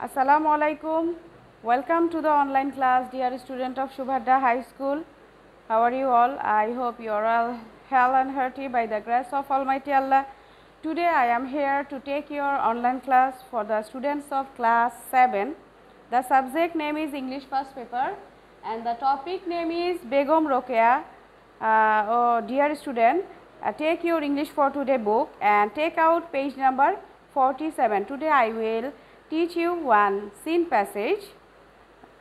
Assalamu alaikum. Welcome to the online class, dear student of Shubhadra High School. How are you all? I hope you are all healthy and hearty by the grace of Almighty Allah. Today I am here to take your online class for the students of class 7. The subject name is English first paper and the topic name is Begum Rokeya. Dear student, take your English for today book and take out page number 47. Today I will teach you one scene passage.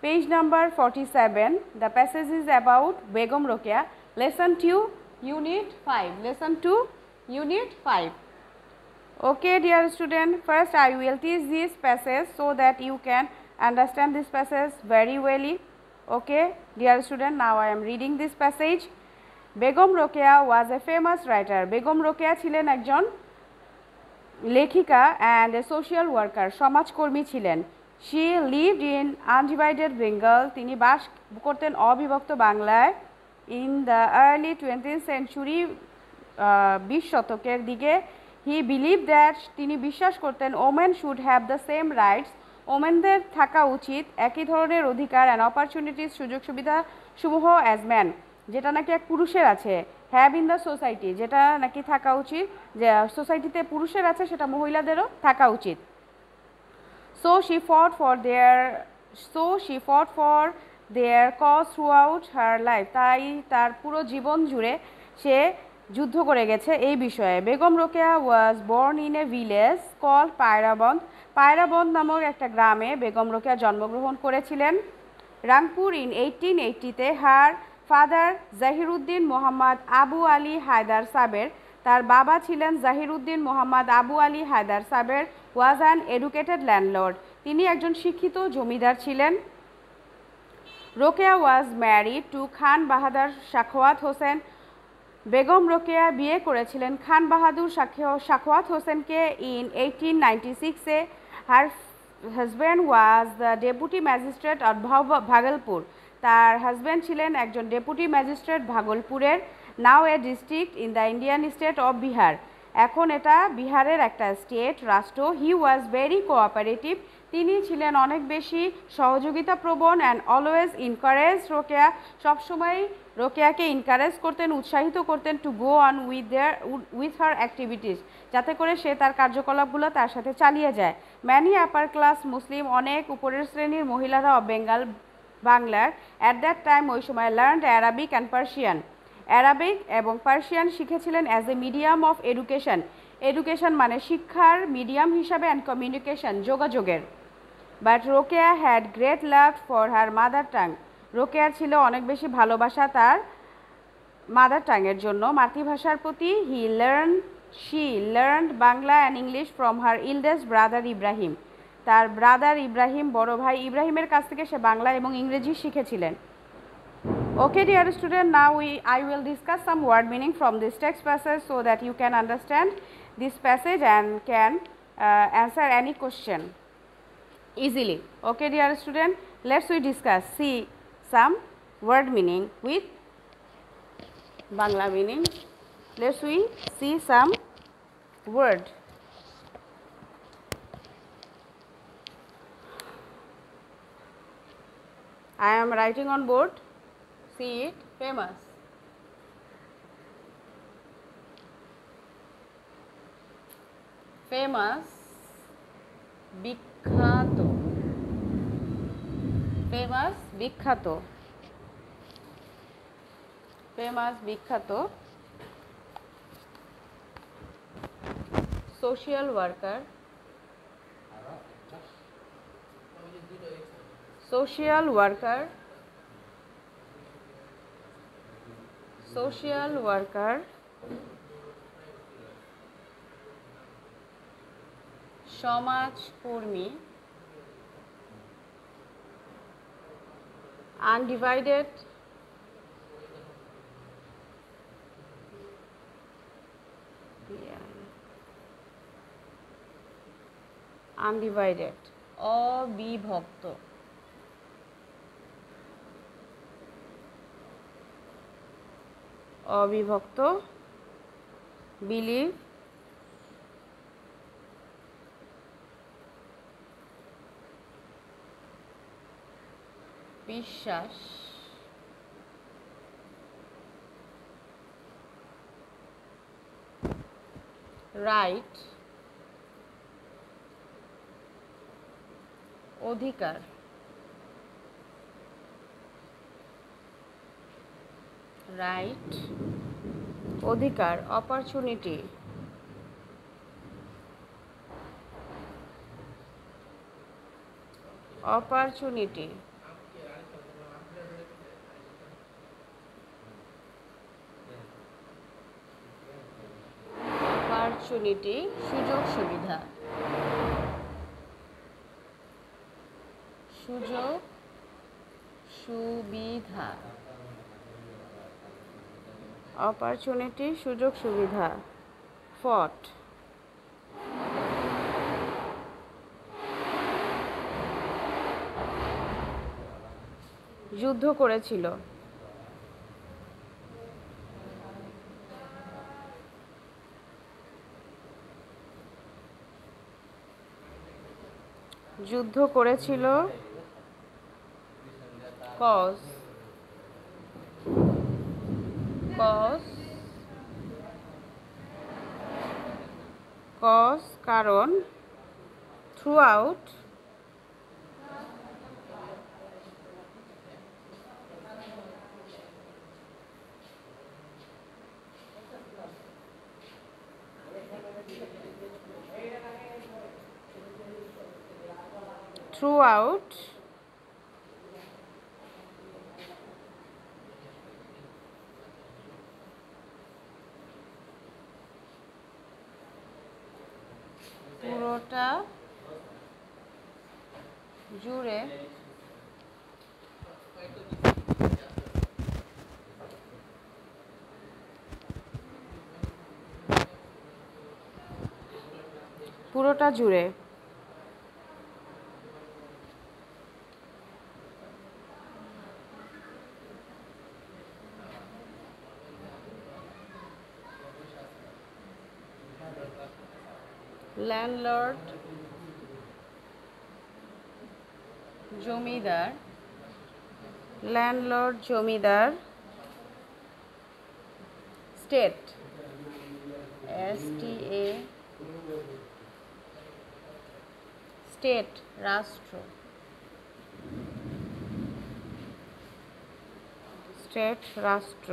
Page number 47. The passage is about Begum Rokeya. Lesson 2, Unit 5. Lesson 2, Unit 5. Okay, dear student. First, I will teach this passage so that you can understand this passage very well. Okay, dear student. Now I am reading this passage. Begum Rokeya was a famous writer. Begum Rokeya ছিলেন একজন লেখিকা and a social worker, সমাজকর্মী ছিলেন. She lived in undivided Bengal. তিনি বাস করতেন অবিভক্ত বাংলায়. In the early 20th century, 20 শতকের দিকে, he believed that তিনি বিশ্বাস করতেন women should have the same rights. ওমেনদের থাকা উচিত একই ধরনের অধিকার and opportunities, সুযোগ সুবিধা সমূহ as men, যেটা নাকি এক পুরুষের আছে. হ্যাভ ইন দ্য সোসাইটি, যেটা নাকি থাকা উচিত, যে সোসাইটিতে পুরুষের আছে সেটা মহিলাদেরও থাকা উচিত. So she fought for their cause throughout her life. তাই তার পুরো জীবন জুড়ে সে যুদ্ধ করে গেছে এই বিষয়ে. Begum Rokeya was born in a village called Pairaband. Pairaband নামক একটা গ্রামে বেগম রোকেয়া জন্মগ্রহণ করেছিলেন. Rangpur in 1880-তে her father Zahiruddin Mohammad Abu Ali Haider সাবের, তার বাবা ছিলেন জাহিরুদ্দিন মোহাম্মদ আবু আলী হায়দার সাবের, was an educated landlord. তিনি একজন শিক্ষিত জমিদার ছিলেন. Rokeya was married to Khan Bahadur Sakhawat Hossain. Begum Rokeya বিয়ে করেছিলেন খান বাহাদুর সাখাওয়াত হোসেনকে in 1896-এ. her husband was the deputy magistrate of Bhagalpur. তার হাজব্যান্ড ছিলেন একজন ডেপুটি ম্যাজিস্ট্রেট ভাগলপুরের. Now a district in the Indian state of Bihar. এখন এটা বিহারের একটা স্টেট, রাষ্ট্র. He was very cooperative. তিনি ছিলেন অনেক বেশি সহযোগিতা প্রবণ অ্যান্ড অলওয়েজ ইনকারেজ রোকেয়া. সবসময় রোকেয়াকে ইনকারেজ করতেন, উৎসাহিত করতেন to go on with her activities, যাতে করে সে তার কার্যকলাপগুলো তার সাথে চালিয়ে যায়. ম্যানি আপার ক্লাস মুসলিম, অনেক উপরের শ্রেণীর মহিলারা অফ বেঙ্গল, বাংলার, অ্যাট দ্যাট টাইম ওই সময় learned Arabic and Persian. Arabic এবং পার্সিয়ান শিখেছিলেন as a medium of education. Education মানে শিক্ষার মিডিয়াম হিসাবে, অ্যান্ড কমিউনিকেশন যোগাযোগের. But Rokeya had great love for her mother tongue. রোকেয়ার ছিল অনেক বেশি ভালোবাসা তার মাদার টাংয়ের জন্য, মাতৃভাষার প্রতি. She learned Bangla and English from her eldest brother Ibrahim. তার ব্রাদার ইব্রাহিম, বড় ভাই ইব্রাহিমের কাছ থেকে সে বাংলা এবং ইংরেজি শিখেছিলেন. Okay, dear student, now I will discuss some word meaning from this text passage so that you can understand this passage and can answer any question easily. Okay, dear student, let's we discuss. See some word meaning with Bangla meaning. Let's we see some word. I am writing on board. See it. Famous. Famous. বিখ্যাত. Famous. বিখ্যাত. Famous. বিখ্যাত. Social worker. Social worker. Social worker. সমাজকর্মী. Undivided. Undivided. অবিভক্ত. অবিভক্ত. believe, বিশ্বাস, right অধিকার, right অধিকার, opportunity, opportunity, opportunity সুযোগ সুবিধা, সুযোগ সুবিধা, অপরচুনিটি সুযোগ সুবিধা, ফট যুদ্ধ করেছিল, যুদ্ধ করেছিল, কজ, কজ, কজ কারণ, থ্রু আউট, থ্রু আউট, পুরোটা জুড়ে, পুরোটা জুড়ে, ল্যান্ডলর্ড জমিদার, ল্যান্ডলর্ড জমিদার, স্টেট, STA, স্টেট রাষ্ট্র, স্টেট রাষ্ট্র,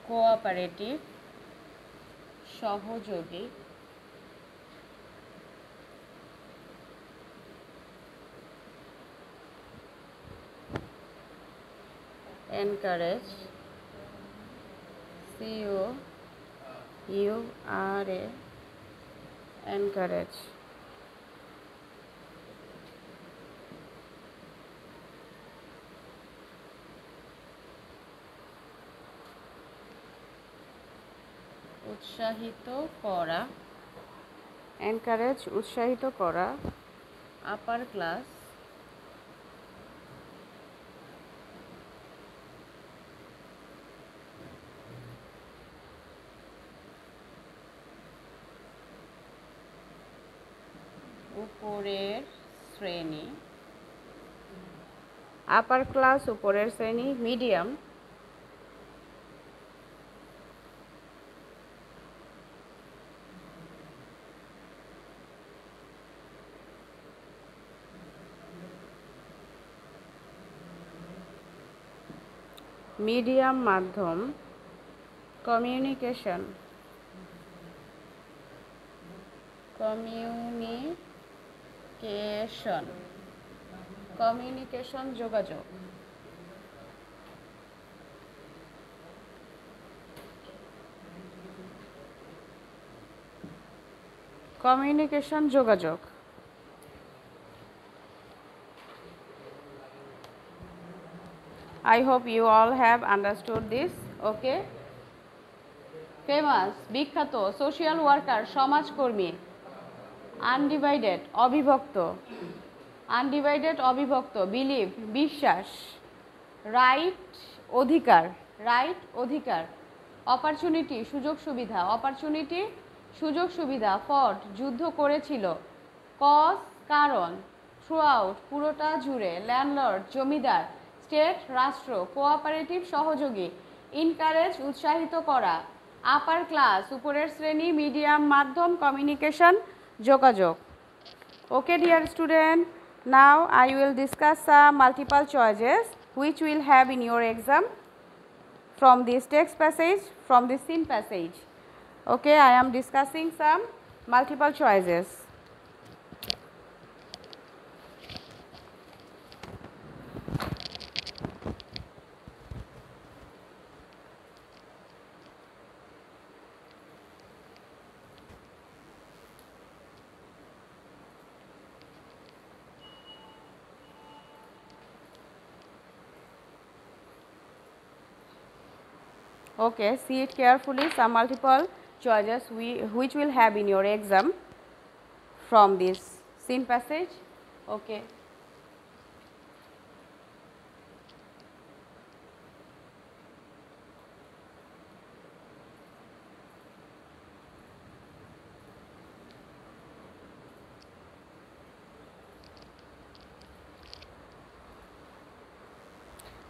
কোঅপারেটিভ সহযোগী, এনকারেজ, COURA, এনকারেজ, উৎসাহিত করা, এনকারেজ উৎসাহিত করা, আপার ক্লাস, উপরের শ্রেণী, আপার ক্লাস উপরের শ্রেণী, মিডিয়াম, মিডিয়াম মাধ্যম, কমিউনিকেশন, কমিউনিকেশন, কমিউনিকেশন যোগাযোগ, কমিউনিকেশন যোগাযোগ, I hope you all have understood this. Okay. Famous, বিখ্যাত, সোশ্যাল ওয়ার্কার, সমাজকর্মী, আনডিভাইডেড অবিভক্ত, আনডিভাইডেড অবিভক্ত, বিলিভ বিশ্বাস, রাইট অধিকার, রাইট অধিকার, অপরচুনিটি সুযোগ সুবিধা, অপরচুনিটি সুযোগ সুবিধা। ফট যুদ্ধ করেছিল। কজ কারণ। থ্রু আউট পুরোটা জুড়ে। ল্যান্ডলর্ড জমিদার। স্টেট রাষ্ট্র। কোঅপারেটিভ সহযোগী। ইনকারেজ উৎসাহিত করা। আপার ক্লাস উপরের শ্রেণী। মিডিয়াম মাধ্যম। কমিউনিকেশন যোগাযোগ। Okay dear student, now I will discuss some multiple choices which will have in your exam from this text passage, from this scene passage. Okay, I am discussing some multiple choices. Okay, see it carefully, some multiple choices which will have in your exam from this scene passage. Okay.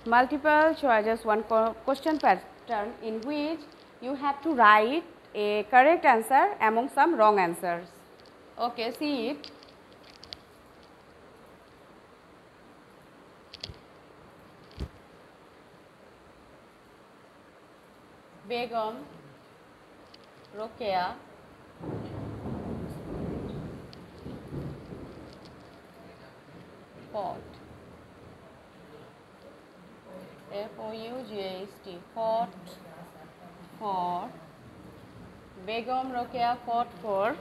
Multiple choices, one question pattern in which you have to write a correct answer among some wrong answers. Okay, see it. Begum, Rokeya, fought. F-O-U-G-H-T, fought for. Begum Rokeya fought for.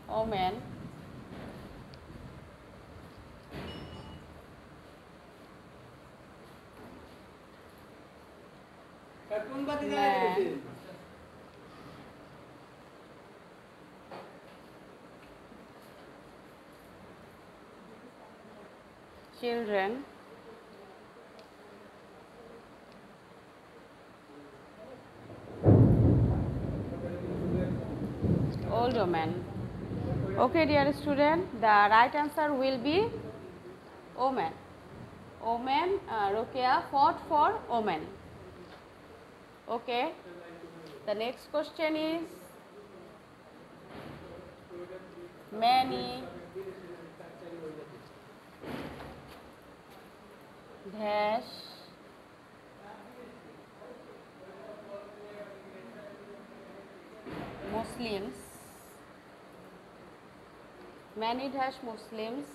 Omen. Man. Children. Older man. Okay, dear student, the right answer will be Omen. Omen, Rokeya fought for Omen. Okay, the next question is many dash Muslims, many dash Muslims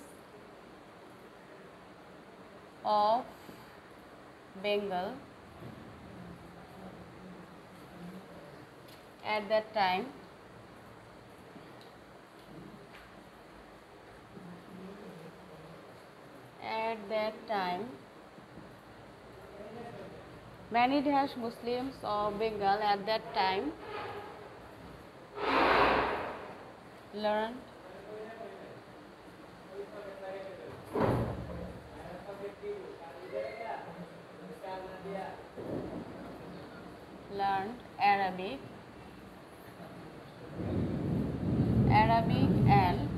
of Bengal at that time many dash Muslims of Bengal at that time learned Arabic and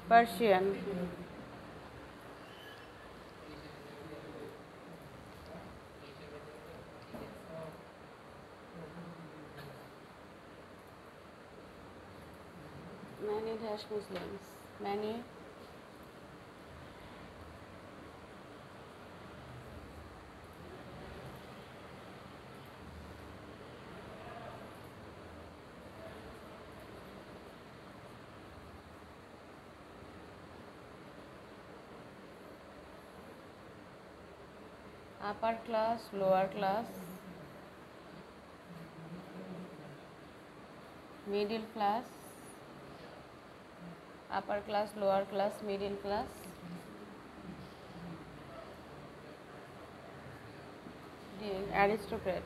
Persian. Many dash Muslims, many upper class, lower class, middle class, upper class, lower class, middle class, the aristocrat.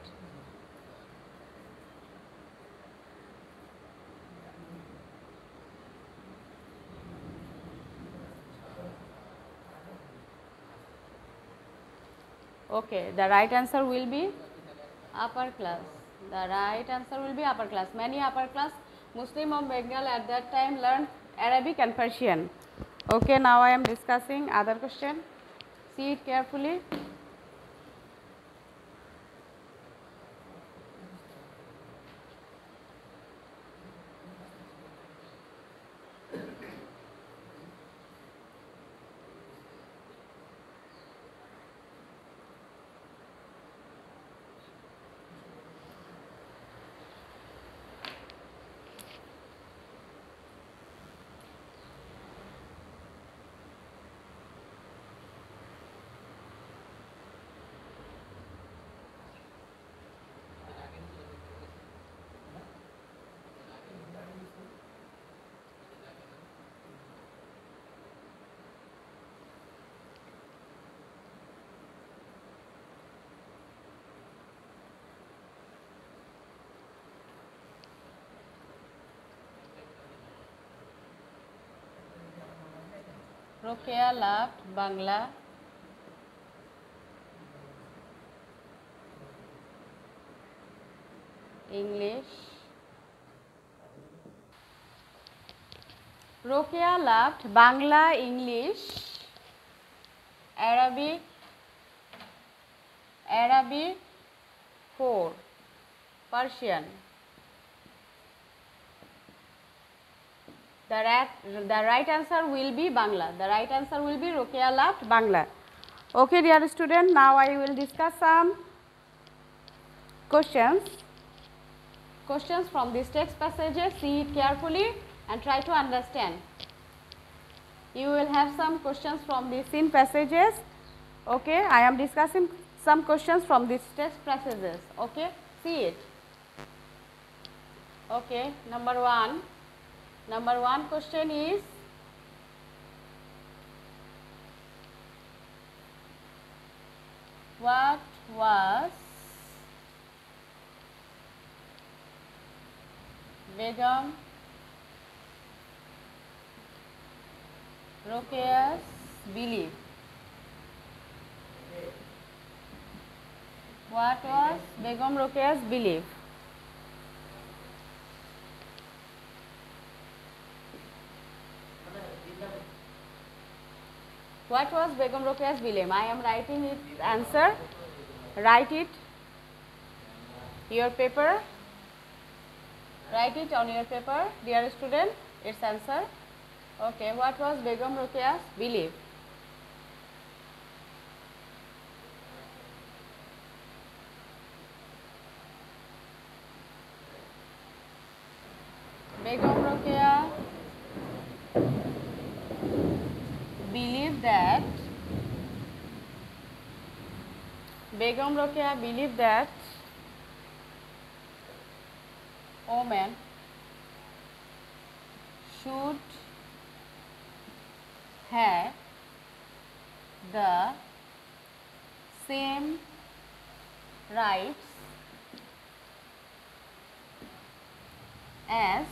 Okay, the right answer will be upper class. The right answer will be upper class. Many upper class Muslim of Bengal at that time learned Arabic and Persian. Okay, now I am discussing other question. See it carefully. Rokeya loved Bangla, English. Rokeya loved Bangla, English, Arabic, 4, Persian. The right answer will be Bangla. The right answer will be Rokeya loved Bangla. Okay, dear student, now I will discuss some questions. Questions from these text passages. See it carefully and try to understand. You will have some questions from these scene passages. Okay, I am discussing some questions from these text passages. Okay, see it. Okay, number one question is, what was Begum Rokeya's belief? What was Begum Rokeya's belief? What was Begum Rokeya's belief? I am writing its answer. Write it your paper. Write it on your paper, dear student, its answer. Okay, what was Begum Rokeya's belief? Begum Rokeya believed that women should have the same rights as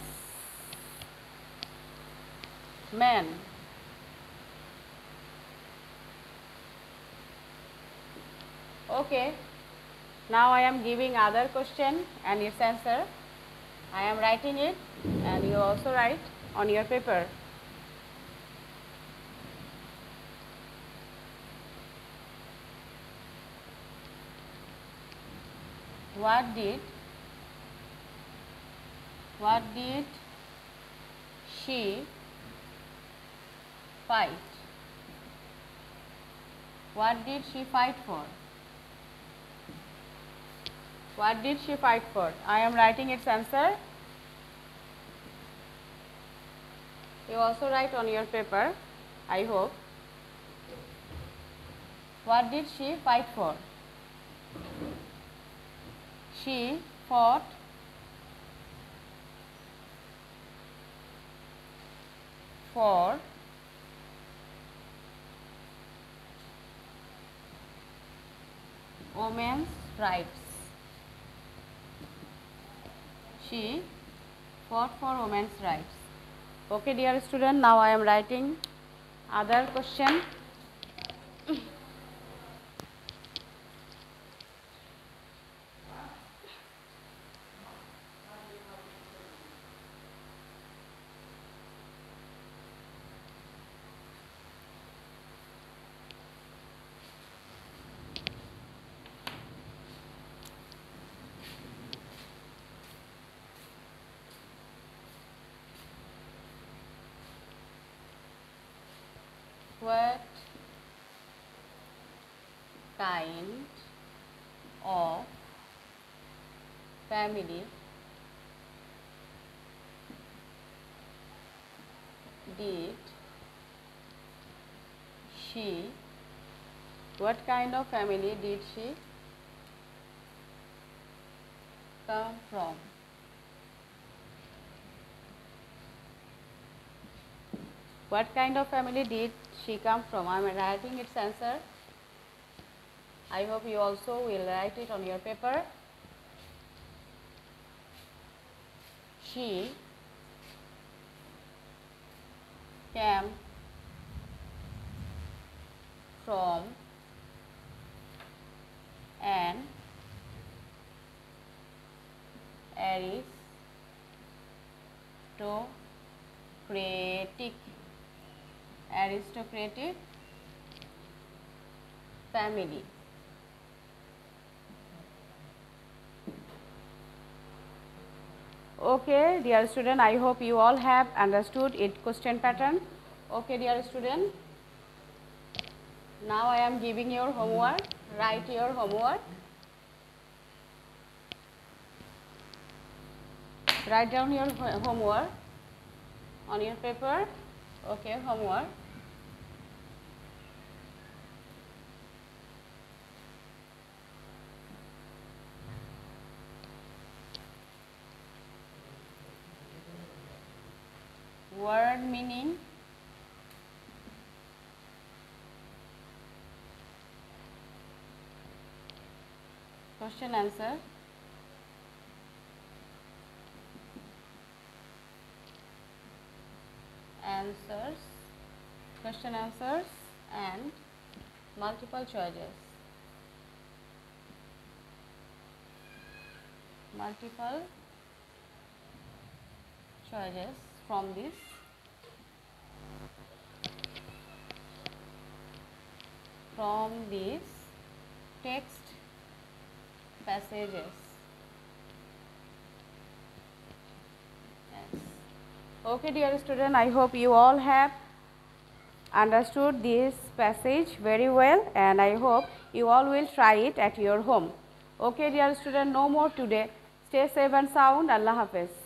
men. Okay, now I am giving other question and its answer. I am writing it and you also write on your paper. What did she fight? What did she fight for? What did she fight for? I am writing its answer. You also write on your paper, I hope. What did she fight for? She fought for women's rights. She fought for women's rights. Okay, dear student, now I am writing other question. What kind of family did she, what kind of family did she come from? What kind of family did she come from? I am writing its answer. I hope you also will write it on your paper. She came from an aristocratic family. Okay, dear student, I hope you all have understood its question pattern. Okay, dear student, now I am giving your homework. Write your homework. Write down your homework on your paper. Okay, homework. Word meaning, question answer, answers, question answers and multiple choices. Multiple choices from this text passages. Yes. Okay, dear student, I hope you all have understood this passage very well, and I hope you all will try it at your home. Okay, dear student, no more today. Stay safe and sound. Allah Hafiz.